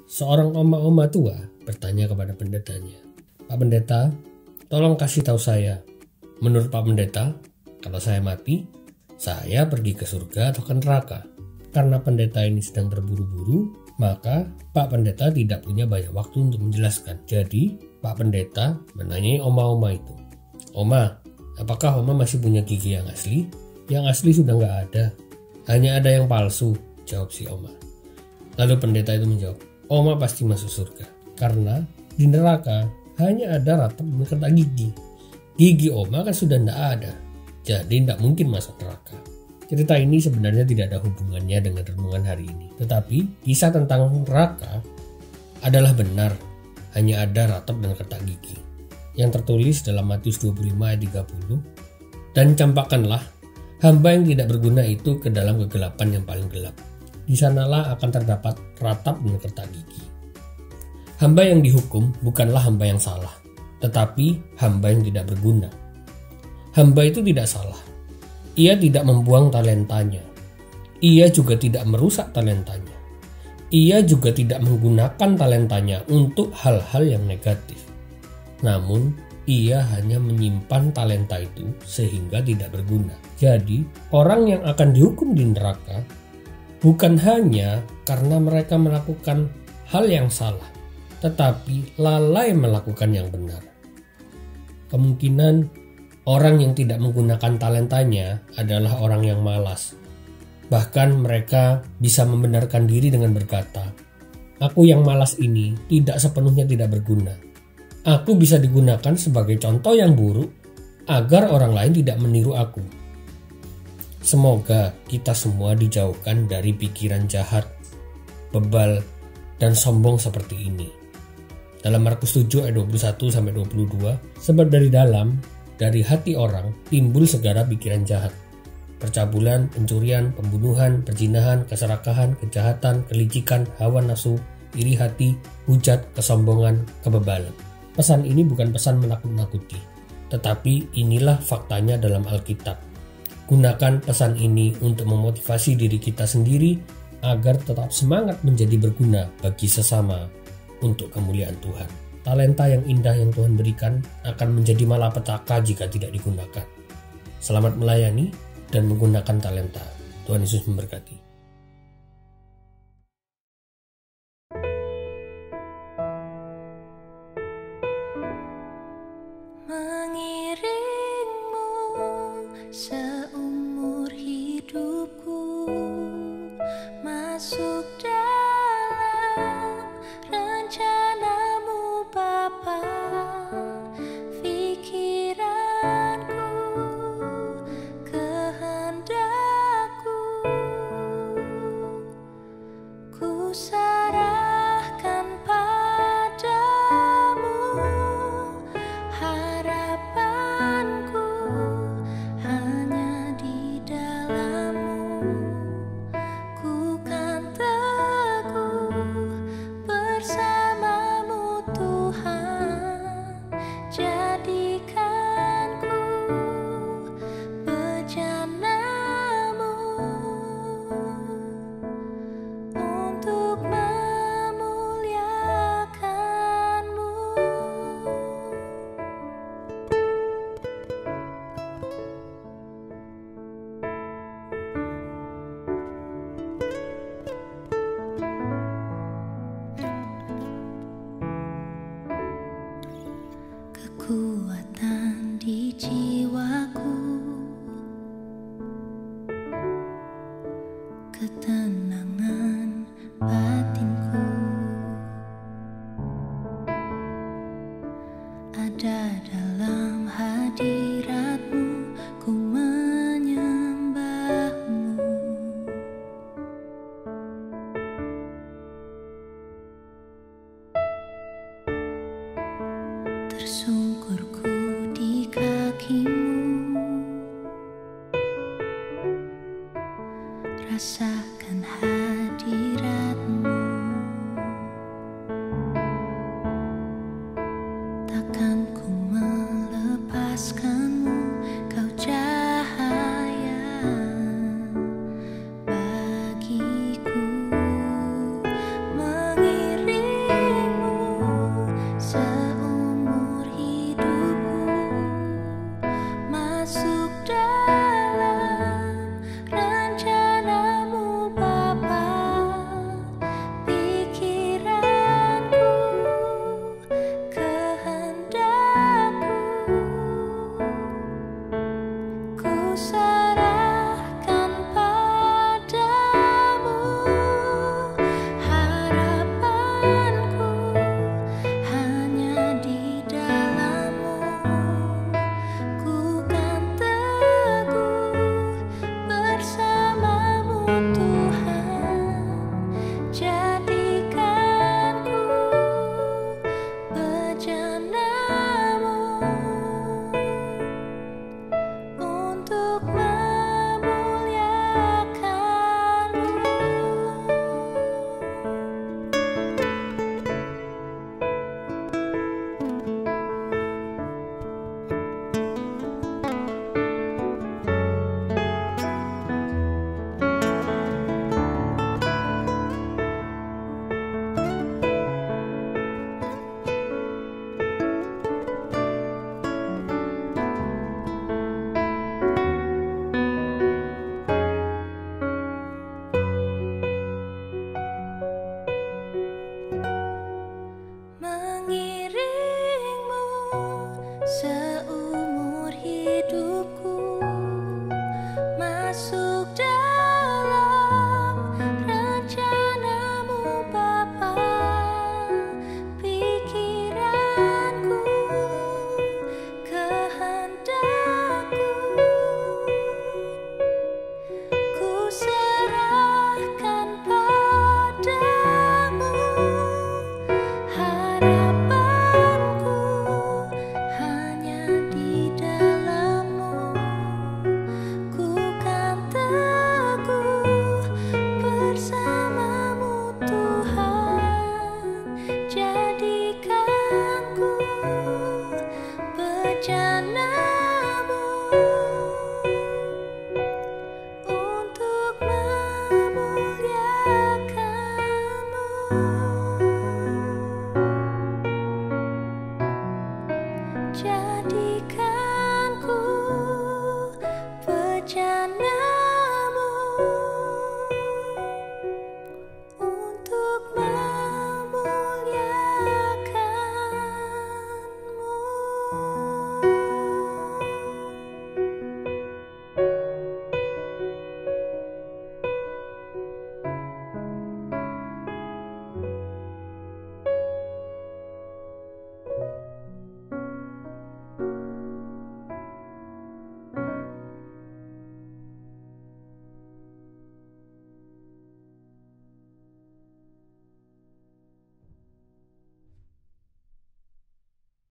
Seorang oma-oma tua bertanya kepada pendetanya, "Pak Pendeta, tolong kasih tahu saya, menurut Pak Pendeta, kalau saya mati, saya pergi ke surga atau ke neraka?" Karena pendeta ini sedang terburu-buru, maka Pak Pendeta tidak punya banyak waktu untuk menjelaskan. Jadi Pak Pendeta menanyai oma-oma itu, "Oma, apakah Oma masih punya gigi yang asli?" "Yang asli sudah nggak ada, hanya ada yang palsu," jawab si Oma. Lalu pendeta itu menjawab, "Oma pasti masuk surga, karena di neraka hanya ada ratap dan gigi. Gigi Oma kan sudah nggak ada, jadi nggak mungkin masuk neraka." Cerita ini sebenarnya tidak ada hubungannya dengan renungan hari ini. Tetapi kisah tentang neraka adalah benar, hanya ada ratap dan retak gigi. Yang tertulis dalam Matius 25 ayat 30, "Dan campakkanlah hamba yang tidak berguna itu ke dalam kegelapan yang paling gelap. Di sanalah akan terdapat ratap dan retak gigi." Hamba yang dihukum bukanlah hamba yang salah, tetapi hamba yang tidak berguna. Hamba itu tidak salah. Ia tidak membuang talentanya. Ia juga tidak merusak talentanya. Ia juga tidak menggunakan talentanya untuk hal-hal yang negatif. Namun, ia hanya menyimpan talenta itu sehingga tidak berguna. Jadi, orang yang akan dihukum di neraka bukan hanya karena mereka melakukan hal yang salah, tetapi lalai melakukan yang benar. Kemungkinan orang yang tidak menggunakan talentanya adalah orang yang malas. Bahkan mereka bisa membenarkan diri dengan berkata, "Aku yang malas ini tidak sepenuhnya tidak berguna. Aku bisa digunakan sebagai contoh yang buruk agar orang lain tidak meniru aku." Semoga kita semua dijauhkan dari pikiran jahat, bebal, dan sombong seperti ini. Dalam Markus 7 ayat 21-22, sebab dari hati orang timbul segala pikiran jahat, percabulan, pencurian, pembunuhan, perzinahan, keserakahan, kejahatan, kelicikan, hawa nafsu, iri hati, hujat, kesombongan, kebebalan. Pesan ini bukan pesan menakut-nakuti, tetapi inilah faktanya dalam Alkitab. Gunakan pesan ini untuk memotivasi diri kita sendiri agar tetap semangat menjadi berguna bagi sesama untuk kemuliaan Tuhan. Talenta yang indah yang Tuhan berikan akan menjadi malapetaka jika tidak digunakan. Selamat melayani dan menggunakan talenta. Tuhan Yesus memberkati. Mengiringmu seumur hidupku, masuk dalam rencanamu Bapa. Pikiranku, kehendakku, ku serahkan padamu. Harapanku hanya di dalam-Mu. Ku kan teguh bersama-Mu Tuhan. Jadikanku bejana-Mu untuk memuliakan-Mu. Kekuatan di jiwaku, ketenangan batinku, ada dalam hadirat-Mu. Ku menyembah-Mu. Tersungkur